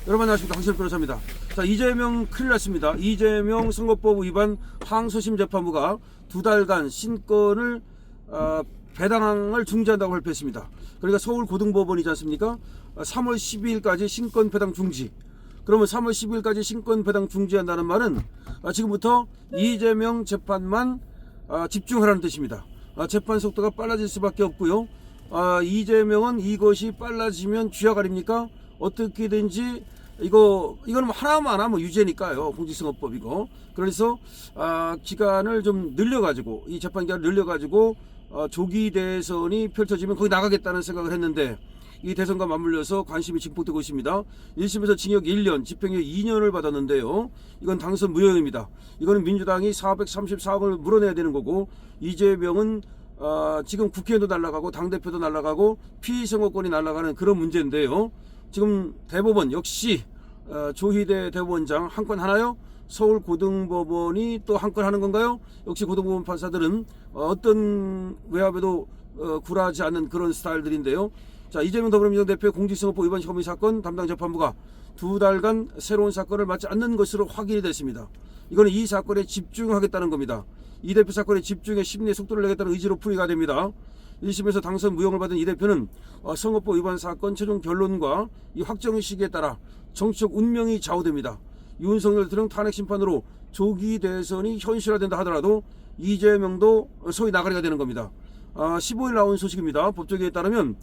여러분 안녕하십니까, 황신혁 변호사입니다. 자, 이재명 큰일 났습니다. 이재명 선거법 위반 항소심 재판부가 2달간 신권을 배당을 중지한다고 발표했습니다. 그러니까 서울고등법원이지 않습니까? 3월 12일까지 신권 배당 중지. 그러면 3월 12일까지 신권 배당 중지한다는 말은 지금부터 이재명 재판만 집중하라는 뜻입니다. 재판 속도가 빨라질 수밖에 없고요. 이재명은 이것이 빨라지면 쥐약 아닙니까? 어떻게든지 이거는 하나만 하면 유죄니까요. 공직선거법 이거. 그래서 기간을 좀 늘려가지고, 이 재판 기간을 늘려가지고 조기 대선이 펼쳐지면 거기 나가겠다는 생각을 했는데, 이 대선과 맞물려서 관심이 증폭되고 있습니다. 1심에서 징역 1년, 집행유예 2년을 받았는데요. 이건 당선 무효입니다. 이거는 민주당이 434억을 물어내야 되는 거고, 이재명은 지금 국회의원도 날아가고 당대표도 날아가고 피선거권이 날아가는 그런 문제인데요. 지금 대법원 역시 조희대 대법원장 한 건 하나요? 서울고등법원이 또 한 건 하는 건가요? 역시 고등법원 판사들은 어떤 외압에도 굴하지 않는 그런 스타일들인데요. 자, 이재명 더불어민주당 대표의 공직선거법 위반 혐의 사건 담당 재판부가 2달간 새로운 사건을 맡지 않는 것으로 확인이 됐습니다. 이거는 이 사건에 집중하겠다는 겁니다. 이 대표 사건에 집중해 심리에 속도를 내겠다는 의지로 풀이가 됩니다. 1심에서 당선 무효를 받은 이 대표는 선거법 위반 사건 최종 결론과 이 확정 시기에 따라 정치적 운명이 좌우됩니다. 윤석열 등 탄핵 심판으로 조기 대선이 현실화된다 하더라도 이재명도 소위 나가리가 되는 겁니다. 15일 나온 소식입니다. 법조계에 따르면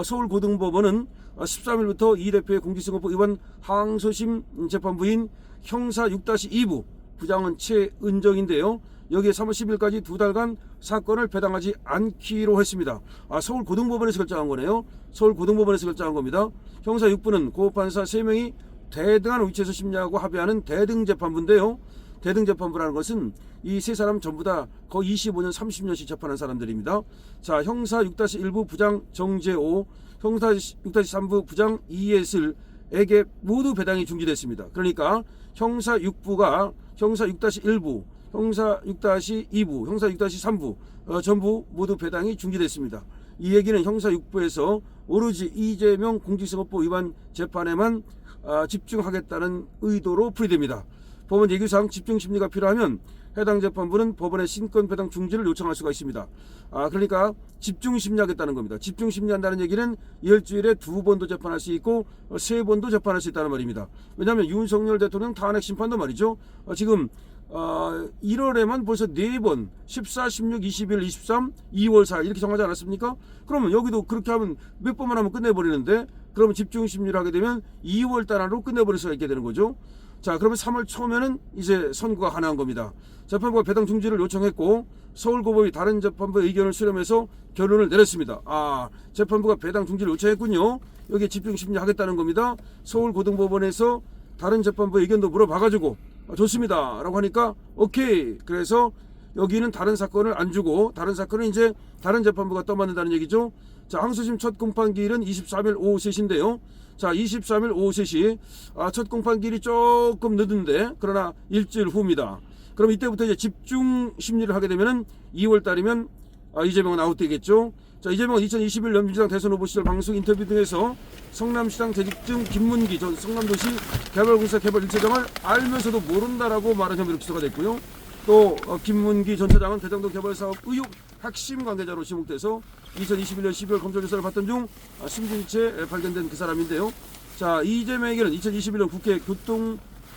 서울고등법원은 13일부터 이 대표의 공직선거법 위반 항소심 재판부인 형사 6-2부 부장은 최은정인데요. 여기에 3월 10일까지 2달간 사건을 배당하지 않기로 했습니다. 서울고등법원에서 결정한 거네요. 서울고등법원에서 결정한 겁니다. 형사 6부는 고판사 3명이 대등한 위치에서 심리하고 합의하는 대등재판부인데요. 대등재판부라는 것은 이 세 사람 전부 다 거의 25년, 30년씩 재판한 사람들입니다. 자, 형사 6-1부 부장 정재호, 형사 6-3부 부장 이예슬에게 모두 배당이 중지됐습니다. 그러니까 형사 6부가 형사 6-1부, 형사 6-2부, 형사 6-3부 전부 모두 배당이 중지됐습니다. 이 얘기는 형사 6부에서 오로지 이재명 공직선거법 위반 재판에만 집중하겠다는 의도로 풀이됩니다. 법원 예규상 집중심리가 필요하면 해당 재판부는 법원의 신권 배당 중지를 요청할 수가 있습니다. 그러니까 집중심리하겠다는 겁니다. 집중심리한다는 얘기는 일주일에 2번도 재판할 수 있고 3번도 재판할 수 있다는 말입니다. 왜냐하면 윤석열 대통령 탄핵 심판도 말이죠. 지금 1월에만 벌써 4번 14, 16, 21, 23, 2월 4일 이렇게 정하지 않았습니까? 그러면 여기도 그렇게 하면 몇 번만 하면 끝내버리는데, 그러면 집중심리를 하게 되면 2월 달 안으로 끝내버릴 수가 있게 되는 거죠. 자, 그러면 3월 초면은 이제 선고가 가능한 겁니다. 재판부가 배당 중지를 요청했고 서울고법이 다른 재판부의 의견을 수렴해서 결론을 내렸습니다. 재판부가 배당 중지를 요청했군요. 여기에 집중심리 하겠다는 겁니다. 서울고등법원에서 다른 재판부의 의견도 물어봐가지고 좋습니다 라고 하니까 오케이. 그래서 여기는 다른 사건을 안 주고 다른 사건은 이제 다른 재판부가 떠맡는다는 얘기죠. 자, 항소심 첫 공판기일은 23일 오후 3시인데요. 자, 23일 오후 3시. 첫 공판기일이 조금 늦은데, 그러나 일주일 후입니다. 그럼 이때부터 이제 집중 심리를 하게 되면은 2월 달이면 이재명은 아웃되겠죠. 자, 이재명은 2021년 민주당 대선 후보 시절 방송 인터뷰 등에서 성남시장 재직 중 김문기 전 성남도시 개발공사 개발 1차장을 알면서도 모른다라고 말한 혐의로 기소가 됐고요. 또 김문기 전 차장은 대장동 개발 사업 의혹 핵심 관계자로 지목돼서 2021년 12월 검찰 조사를 받던 중 숨진 채 발견된 그 사람인데요. 자, 이재명에게는 2021년 국회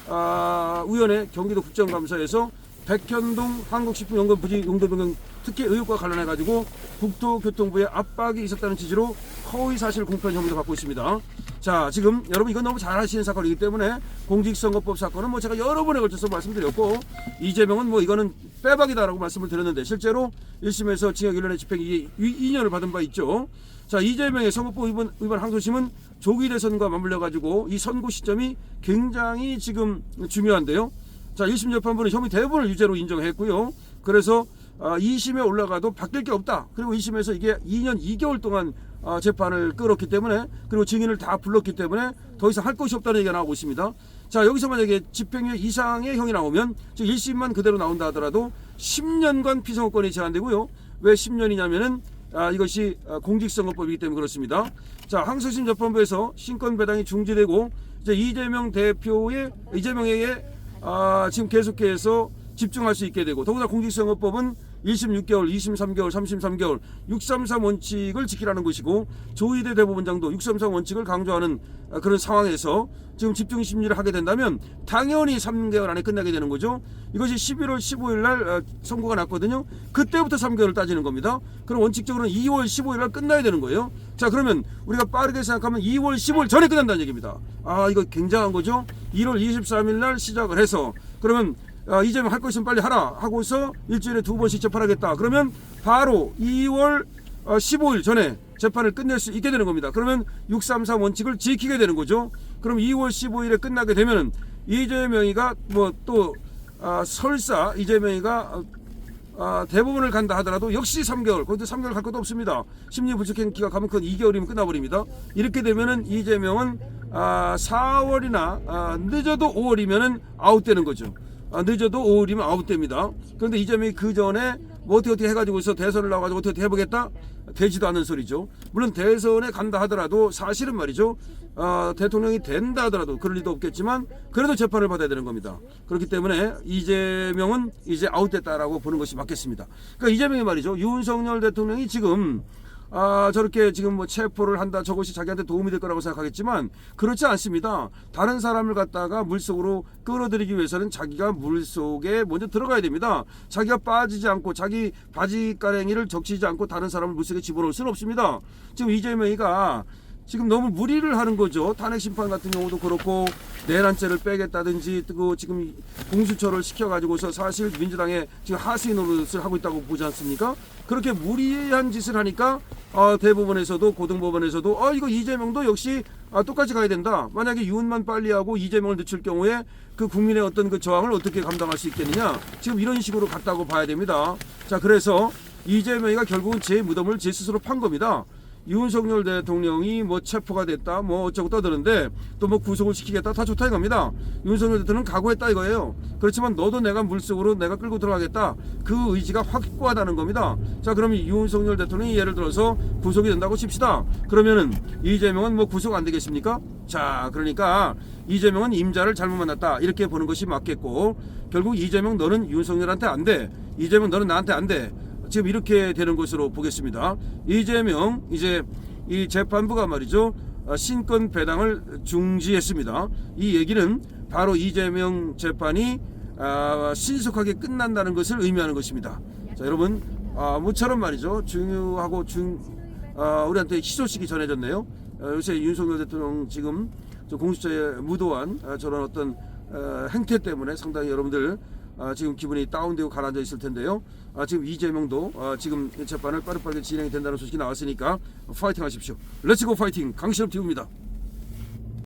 교통위원회 경기도 국정감사에서 백현동 한국식품연금 부지 용도 변경 특혜 의혹과 관련해가지고 국토교통부의 압박이 있었다는 취지로 허위사실 공표 혐의도 받고 있습니다. 자, 지금 여러분 이건 너무 잘 아시는 사건이기 때문에 공직선거법 사건은 제가 여러 번에 걸쳐서 말씀드렸고, 이재명은 이거는 빼박이다라고 말씀을 드렸는데 실제로 1심에서 징역 1년의 집행 2년을 받은 바 있죠. 자, 이재명의 선거법 위반 항소심은 조기 대선과 맞물려가지고 이 선고 시점이 굉장히 지금 중요한데요. 자, 1심 재판부는 혐의 대부분을 유죄로 인정했고요. 그래서 2심에 올라가도 바뀔 게 없다. 그리고 2심에서 이게 2년 2개월 동안 재판을 끌었기 때문에, 그리고 증인을 다 불렀기 때문에 더 이상 할 것이 없다는 얘기가 나오고 있습니다. 자, 여기서 만약에 집행유예 이상의 형이 나오면, 즉 1심만 그대로 나온다 하더라도 10년간 피선거권이 제한되고요. 왜 10년이냐면은 이것이 공직선거법이기 때문에 그렇습니다. 자, 항소심 재판부에서 신권 배당이 중지되고 이제 이재명에게 지금 계속해서 집중할 수 있게 되고, 더구나 공직선거법은 1심 6개월, 2심 3개월, 3심 3개월 633 원칙을 지키라는 것이고, 조희대 대법원장도 633 원칙을 강조하는 그런 상황에서 지금 집중 심리를 하게 된다면 당연히 3개월 안에 끝나게 되는 거죠. 이것이 11월 15일 날 선고가 났거든요. 그때부터 3개월을 따지는 겁니다. 그럼 원칙적으로는 2월 15일 날 끝나야 되는 거예요. 자, 그러면 우리가 빠르게 생각하면 2월 15일 전에 끝난다는 얘기입니다. 이거 굉장한 거죠. 1월 23일 날 시작을 해서, 그러면 이재명 할 거 있으면 빨리 하라 하고서 일주일에 2번씩 재판하겠다. 그러면 바로 2월 15일 전에 재판을 끝낼 수 있게 되는 겁니다. 그러면 633 원칙을 지키게 되는 거죠. 그럼 2월 15일에 끝나게 되면 이재명이가 설사 이재명이가 대법원을 간다 하더라도 역시 3개월, 거기도 3개월 갈 것도 없습니다. 심리불적행기가 가면 그건 2개월이면 끝나버립니다. 이렇게 되면은 이재명은 4월이나 늦어도 5월이면은 아웃되는 거죠. 늦어도 5월이면 아웃됩니다. 그런데 이재명이 그 전에 뭐 어떻게 해가지고서 대선을 나와가지고 어떻게 해보겠다? 되지도 않는 소리죠. 물론 대선에 간다 하더라도 사실은 말이죠. 대통령이 된다 하더라도 그럴 리도 없겠지만 그래도 재판을 받아야 되는 겁니다. 그렇기 때문에 이재명은 이제 아웃됐다라고 보는 것이 맞겠습니다. 그러니까 이재명이 말이죠. 윤석열 대통령이 지금 저렇게 지금 뭐 체포를 한다, 저것이 자기한테 도움이 될 거라고 생각하겠지만 그렇지 않습니다. 다른 사람을 갖다가 물속으로 끌어들이기 위해서는 자기가 물속에 먼저 들어가야 됩니다. 자기가 빠지지 않고 자기 바지가랭이를 적시지 않고 다른 사람을 물속에 집어넣을 수는 없습니다. 지금 이재명이가 지금 너무 무리를 하는 거죠. 탄핵 심판 같은 경우도 그렇고 내란죄를 빼겠다든지 지금 공수처를 시켜가지고서 사실 민주당에 지금 하수인 노릇을 하고 있다고 보지 않습니까? 그렇게 무리한 짓을 하니까 대법원에서도 고등법원에서도 이거 이재명도 역시 똑같이 가야 된다. 만약에 윤만 빨리 하고 이재명을 늦출 경우에 그 국민의 어떤 그 저항을 어떻게 감당할 수 있겠느냐. 지금 이런 식으로 갔다고 봐야 됩니다. 자, 그래서 이재명이가 결국은 제 무덤을 제 스스로 판 겁니다. 윤석열 대통령이 뭐 체포가 됐다 뭐 어쩌고 떠드는데 또 뭐 구속을 시키겠다 다 좋다 이겁니다. 윤석열 대통령은 각오했다 이거예요. 그렇지만 너도 내가 물속으로 내가 끌고 들어가겠다, 그 의지가 확고하다는 겁니다. 자, 그러면 윤석열 대통령이 예를 들어서 구속이 된다고 칩시다. 그러면은 이재명은 뭐 구속 안 되겠습니까? 자, 그러니까 이재명은 임자를 잘못 만났다 이렇게 보는 것이 맞겠고, 결국 이재명 너는 윤석열한테 안 돼, 이재명 너는 나한테 안 돼, 지금 이렇게 되는 것으로 보겠습니다. 이재명 이제 이 재판부가 말이죠, 신권 배당을 중지했습니다. 이 얘기는 바로 이재명 재판이 신속하게 끝난다는 것을 의미하는 것입니다. 자, 여러분, 모처럼 말이죠, 중요하고 우리한테 희소식이 전해졌네요. 요새 윤석열 대통령 지금 공수처에 무도한 저런 어떤 행태 때문에 상당히 여러분들 지금 기분이 다운되고 가라앉아 있을 텐데요. 지금 이재명도 지금 재판을 빠르게 진행이 된다는 소식이 나왔으니까 파이팅 하십시오. 렛츠고 파이팅, 강신업 TV입니다.